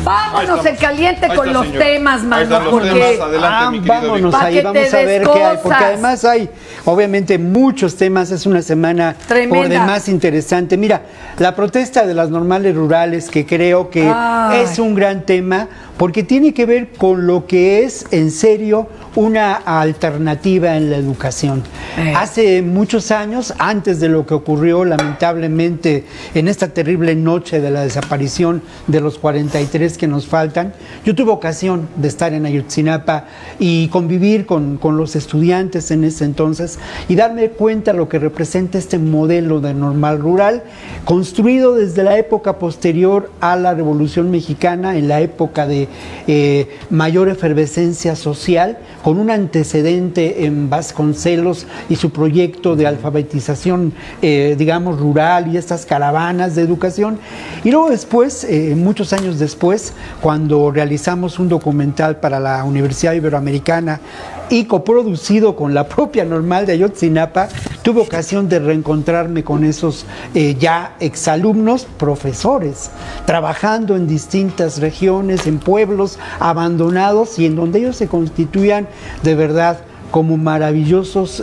Vámonos en caliente con los señor. temas, mano, porque Adelante, mi querido vámonos Víctor. ahí, vamos a ver qué hay, porque además hay obviamente muchos temas, es una semana tremenda, por demás interesante. Mira, la protesta de las normales rurales, que creo que es un gran tema, porque tiene que ver con lo que es en serio una alternativa en la educación. Hace muchos años, antes de lo que ocurrió lamentablemente en esta terrible noche de la desaparición de los 43 que nos faltan, yo tuve ocasión de estar en Ayotzinapa y convivir con los estudiantes en ese entonces y darme cuenta de lo que representa este modelo de normal rural, construido desde la época posterior a la Revolución Mexicana, en la época de mayor efervescencia social, con un antecedente en Vasconcelos y su proyecto de alfabetización, digamos, rural, y estas caravanas de educación. Y luego después, muchos años después, cuando realizamos un documental para la Universidad Iberoamericana y coproducido con la propia Normal de Ayotzinapa, tuve ocasión de reencontrarme con esos ya exalumnos profesores, trabajando en distintas regiones, en pueblos abandonados, y en donde ellos se constituían de verdad como maravillosos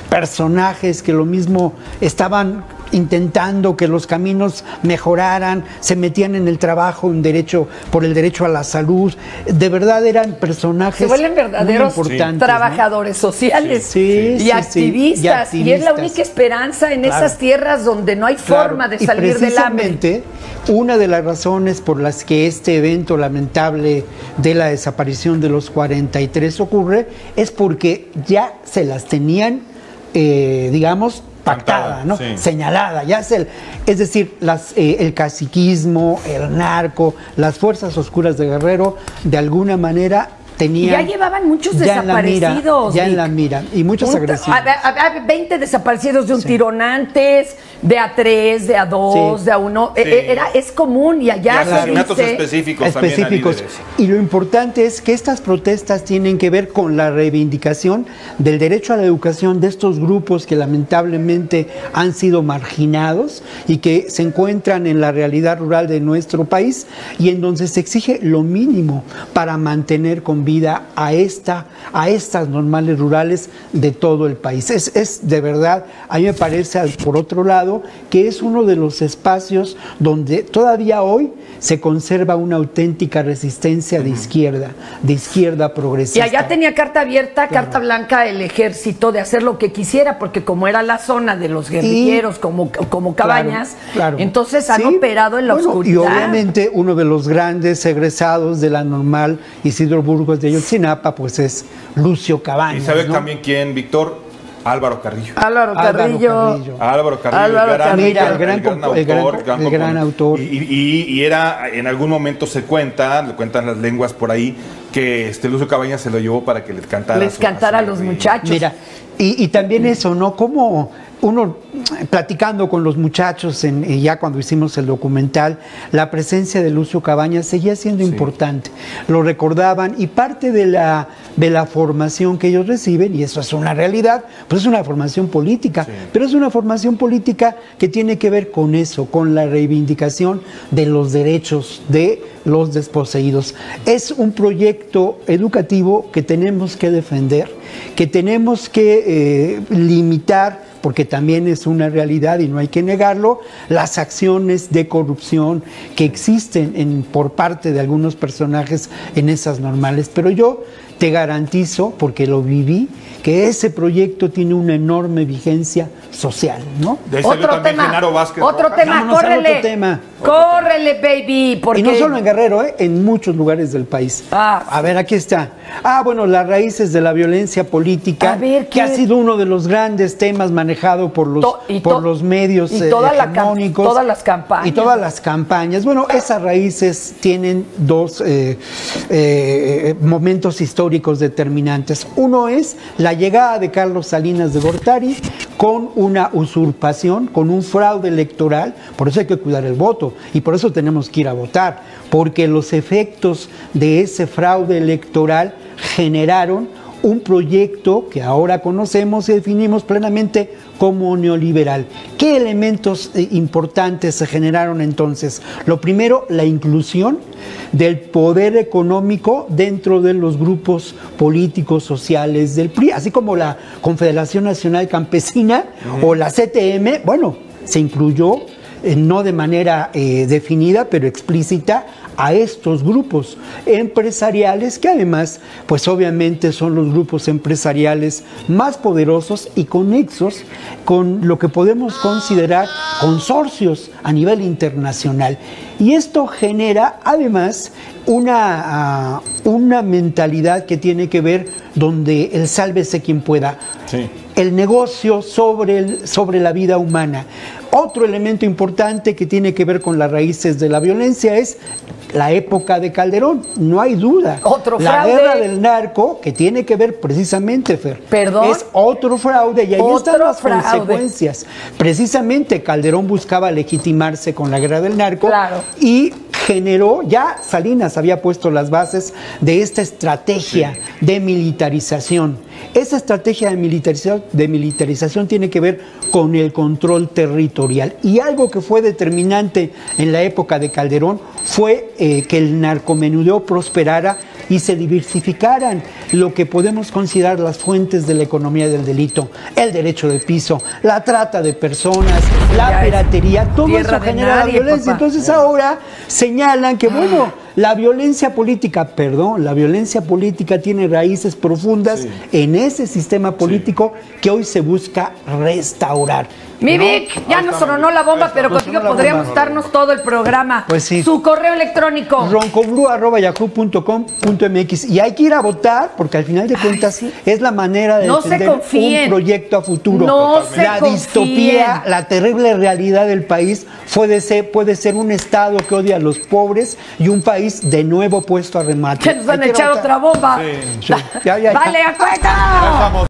personajes que lo mismo estaban intentando que los caminos mejoraran, se metían en el trabajo por el derecho a la salud. De verdad eran personajes, se vuelven verdaderos trabajadores, ¿no?, sociales, y activistas, y es la única esperanza en esas tierras donde no hay forma de salir del hambre. Una de las razones por las que este evento lamentable de la desaparición de los 43 ocurre es porque ya se las tenían, digamos, pactada, ¿no? Sí. Señalada, ya es decir, el caciquismo, el narco, las fuerzas oscuras de Guerrero, de alguna manera tenían, ya llevaban muchos desaparecidos. Ya en la mira, y muchos agresivos. 20 desaparecidos de un tirón antes, de A3, de A2, de A1. Es común, y allá y asesinatos específicos. Y lo importante es que estas protestas tienen que ver con la reivindicación del derecho a la educación de estos grupos que lamentablemente han sido marginados y que se encuentran en la realidad rural de nuestro país, y en donde se exige lo mínimo para mantener con vida a estas normales rurales de todo el país. Es de verdad, a mí me parece, por otro lado, que es uno de los espacios donde todavía hoy se conserva una auténtica resistencia de izquierda progresista. Y allá tenía carta abierta, carta blanca el ejército de hacer lo que quisiera, porque como era la zona de los guerrilleros, como Cabañas, entonces han operado en la oscuridad. Y obviamente uno de los grandes egresados de la Normal Isidro Burgos de Ayotzinapa, pues es Lucio Cabañas. ¿Y sabe también quién, Víctor? Álvaro Carrillo. Álvaro Carrillo, el gran autor. Y era, en algún momento lo cuentan las lenguas por ahí, que Lucio Cabañas se lo llevó para que les cantara a los muchachos. Mira, y también eso, ¿no? Como uno, platicando con los muchachos ya cuando hicimos el documental, la presencia de Lucio Cabañas seguía siendo importante, lo recordaban, y parte de la formación que ellos reciben, y eso es una realidad, pues es una formación política, pero es una formación política que tiene que ver con eso, con la reivindicación de los derechos de los desposeídos. Es un proyecto educativo que tenemos que defender, que tenemos que limitar, porque también es una realidad y no hay que negarlo, las acciones de corrupción que existen por parte de algunos personajes en esas normales. Pero yo te garantizo, porque lo viví, que ese proyecto tiene una enorme vigencia social, ¿no? Otro tema, córrele, baby. Y no solo en Guerrero, en muchos lugares del país. A ver, aquí está. Bueno, las raíces de la violencia política, que ha sido uno de los grandes temas manejado por los medios hegemónicos. Todas las campañas. Y todas las campañas. Bueno, esas raíces tienen dos momentos históricos determinantes. Uno es la llegada de Carlos Salinas de Gortari con una usurpación, con un fraude electoral. Por eso hay que cuidar el voto y por eso tenemos que ir a votar, porque los efectos de ese fraude electoral generaron un proyecto que ahora conocemos y definimos plenamente como neoliberal. ¿Qué elementos importantes se generaron entonces? Lo primero, la inclusión del poder económico dentro de los grupos políticos sociales del PRI, así como la Confederación Nacional Campesina o la CTM, bueno, se incluyó no de manera definida, pero explícita, a estos grupos empresariales que además, pues obviamente son los grupos empresariales más poderosos y conexos con lo que podemos considerar consorcios a nivel internacional. Y esto genera además una mentalidad que tiene que ver donde el sálvese quien pueda. Sí. El negocio sobre la vida humana. Otro elemento importante que tiene que ver con las raíces de la violencia es la época de Calderón, no hay duda. Otro la fraude. Guerra del narco, que tiene que ver precisamente, Fer, ¿Perdón? Es otro fraude y ahí están las consecuencias. Precisamente Calderón buscaba legitimarse con la Guerra del narco, claro, y generó, ya Salinas había puesto las bases de esta estrategia de militarización. Esa estrategia de militarización tiene que ver con el control territorial. Y algo que fue determinante en la época de Calderón fue que el narcomenudeo prosperara y se diversificaran lo que podemos considerar las fuentes de la economía del delito, el derecho de piso, la trata de personas, la piratería, todo eso genera la violencia. Entonces ahora señalan que, bueno, la violencia política tiene raíces profundas en ese sistema político que hoy se busca restaurar. Mi Vic, ya nos sonó la bomba, pero contigo podríamos darnos todo el programa. Pues sí. Su correo electrónico. roncoblu@yahoo.com.mx. Y hay que ir a votar, porque al final de cuentas es la manera de defender un proyecto a futuro. La distopía, la terrible realidad del país puede ser un Estado que odia a los pobres y un país de nuevo puesto a remate. Que nos han echado otra bomba. Sí. Ya. ¡Vale, a cuenta!